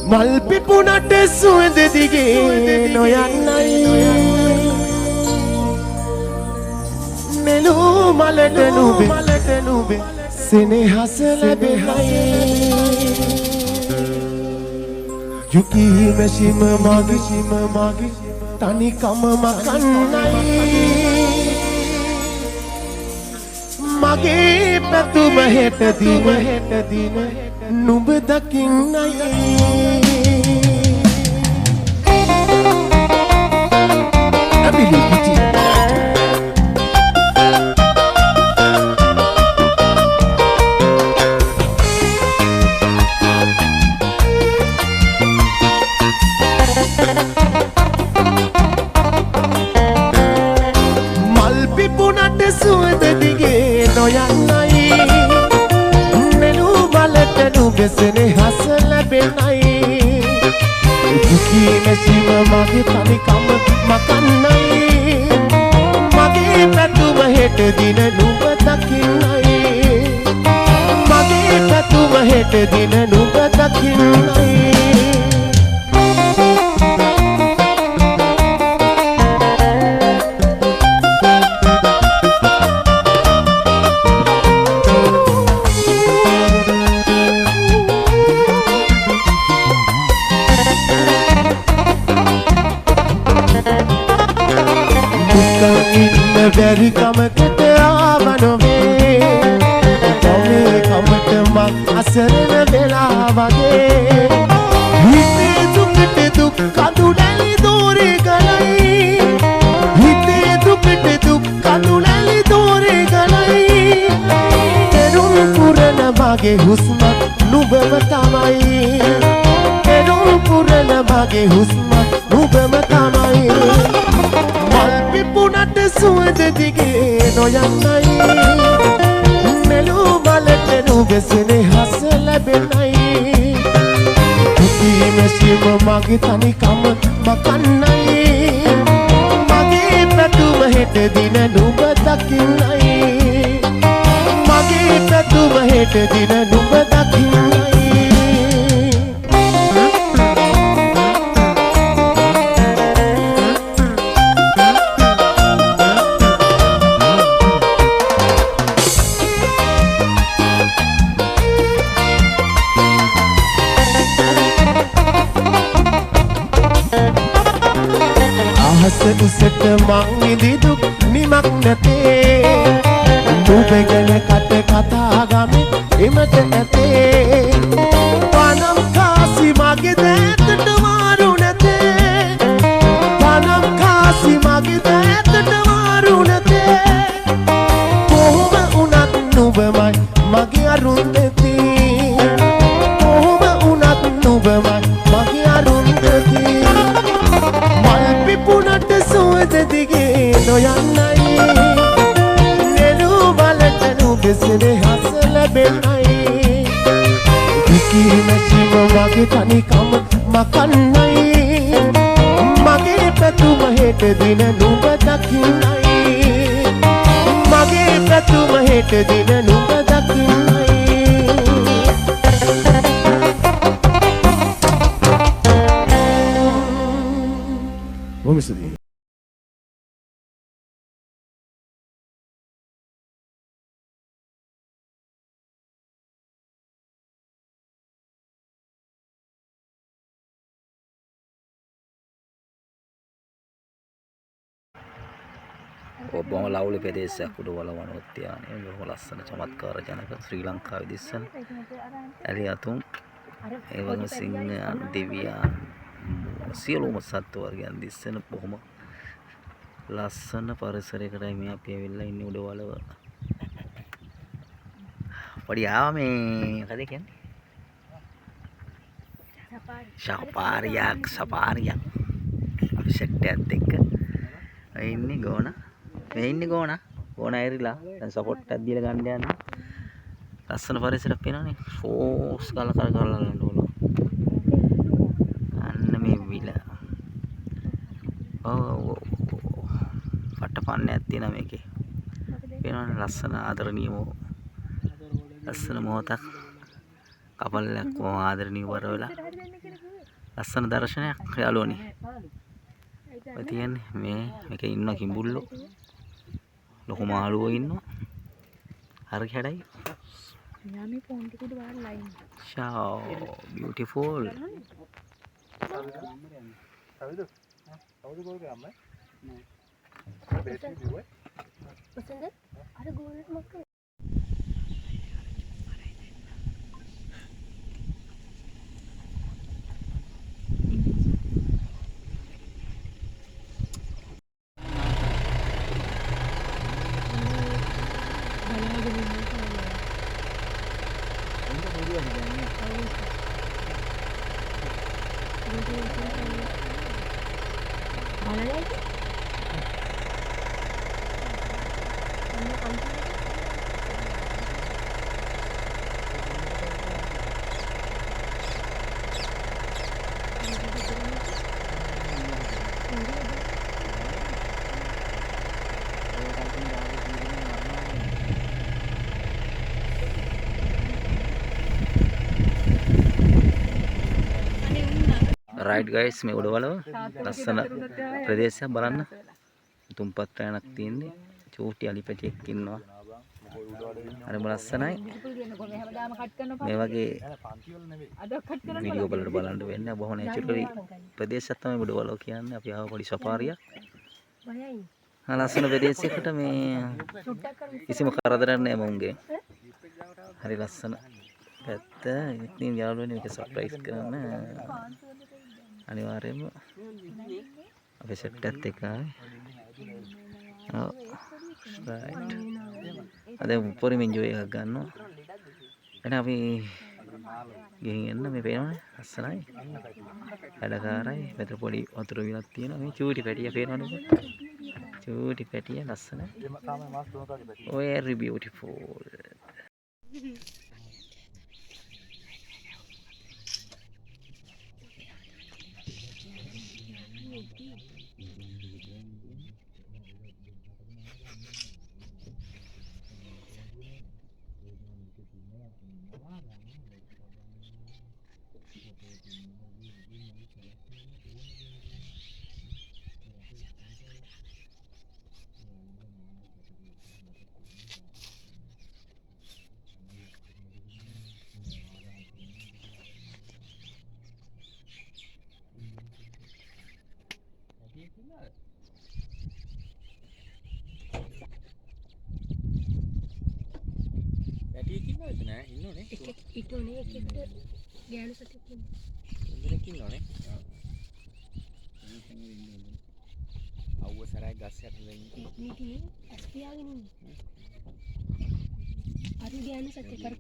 මල් පිපුණට සුවඳ දිගේ නොයන්නයි මෙලෝ මලට නුඹේ සෙනෙහස ලැබෙයි යුකී මෙසිම මගේ තනිකම මකන්නයි මගේ පැතුම හෙට දින නුඹ දකින්නයි මල් පිපුණට සුවඳ දිගේ නොයන්නයි මෙලෝ මලට නුඹේ සෙනෙහස ලැබෙනයි දුකී මෙසිම මගේ තනිකම මකන්නයි මගේ පැතුම හෙට දින නුඹ දකින්නයි මගේ පැතුම හෙට දින නුඹ දකින්නයි බැරි කමකට ආව නොවේ ඔබේ කමට මක් අසරණ වෙලා වගේ හිතේ දුකට දුක් කඳුළැලි දෝරේ ගලයි හිතේ දුකට දුක් කඳුළැලි දෝරේ ගලයි එරුම් පුරන මගේ හුස්මක් නුඹම තමයි එරුම් පුරන මගේ හුස්මක් නුඹම තමයි මල් පිපුණට සුවඳ දිගේ නොයන්නයි මෙලෝ මලට නුඹේ සෙනෙහස ලැබෙනයි දුකී මෙසිම මගේ තනිකම මකන්නයි මගේ පැතුම හෙට දින නුඹ දකින්නයි මගේ පැතුම හෙට දින නුඹ දකින්නයි උසට මං විඳි දුක් නිමක් නැතේ නුඹ ගැන කතා ගමේ එමට ඇතේ පනම් කාසි මගේ දෑතට මාරු නැතේ පනම් කාසි මගේ දෑතට මාරු නැතේ කොහොම උනත් නුඹමයි මගේ අරුන්දති කොහොම උනත් නුඹමයි මගේ අරුන්දති පිපුණට සුවඳ දිගේ නොයන්නයි නෙළු බලට නුඹේ සෙනෙහස ලැබෙනයි දුකී මෙසිම මගේ තනිකම මකන්නයි මගේ පැතුම හෙට දින නුඹ දකින්නයි මගේ පැතුම හෙට දින නුඹ දකින්නයි Vamos ඔබම ලවුලි ප්‍රදේශයක් උඩවල වනෝද්‍යානයේ බොහොම ලස්සන චමත්කාර ජනක ශ්‍රී ලංකාවේ දිස්සන ඇලියතුන් ඒ වගේම සිංහයන් දෙවියන් සියලුම සත්ත්ව වර්ගයන් දිස්සන බොහොම ලස්සන පරිසරයකටයි මේ අපි ඇවිල්ලා ඉන්නේ උඩවලව. පොඩි ආව මේ මොකද කියන්නේ? සපාරියක් අපි සෙට් එකත් එක්ක ඉන්නේ ගෝනා. මේ ඉන්නේ ගෝනා ඇරිලා දැන් සපෝට් එකක් දීලා ගන්න යන්නේ. ලස්සන පරිසරයක් පේනවනේ. ෆෝස් කලකර කරලා යන්න ඕන. අන්න මේ විල. පට්ටපන්නයක් තියෙනවා මේකේ. පේනවනේ ලස්සන ආදරණීය ලස්සන මොහොතක්. කපල්ලක් කොහොම ආදරණීය වර වෙලා ලස්සන දර්ශනයක් යාළුවනේ. ඔය තියන්නේ මේකේ ඉන්න කිඹුල්ලෝ ලොකු මාළුවෝ ඉන්නවා. හරි හැඩයි. යාමේ ෆෝන් ටිකට වාර ලයින්. Wow, beautiful. පසන්ද? අර ගෝල්ඩ් මොකක්ද? Right guys, මේ උඩවලව ලස්සන ප්‍රදේශයක් බලන්න. තුම්පත් රෑනක් තියෙන්නේ. චූටි අලි පැටියෙක් ඉන්නවා. හරිම ලස්සනයි. මේ වගේ වීඩියෝ බලන්න වෙන්නේ බොහොම නැචරලි ප්‍රදේශයක් තමයි උඩවලව කියන්නේ. අපි ආව පොඩි සෆාරියක්. ලස්සන ප්‍රදේශයකට මේ කිසිම කරදරයක් නැහැ මොන්ගේ. හරි ලස්සන පැත්ත. ඉතින් යාළුවනේ මේක සර්ප්‍රයිස් කරන්න අනිවාර්යයෙන්ම අපේ සෙට් එකත් එක්ක ආවේ. ඔව්. රයිට්. අද උඩරින් එන්ජොයි එකක් ගන්නවා. එහෙනම් අපි ගිහින් එන්න මේ පේනවනේ ලස්සනයි. වැඩකාරයි. මෙතන පොඩි වතුර විලක් තියෙනවා. මේ චූටි පැටිය පේනවනේ. චූටි පැටිය ලස්සනයි. very beautiful. පැටියෙක් ඉන්නවද නෑ ඉන්නෝනේ එකෙක් ඉන්නෝනේ එකෙක්ට ගෑනු සතෙක් ඉන්නවා. දෙනෙක් ඉන්නෝනේ අවුව සරයි ගස් යට ඉන්නේ නීති ඇස් පියාගෙන ඉන්නේ. අර ගෑනු සතෙක් අර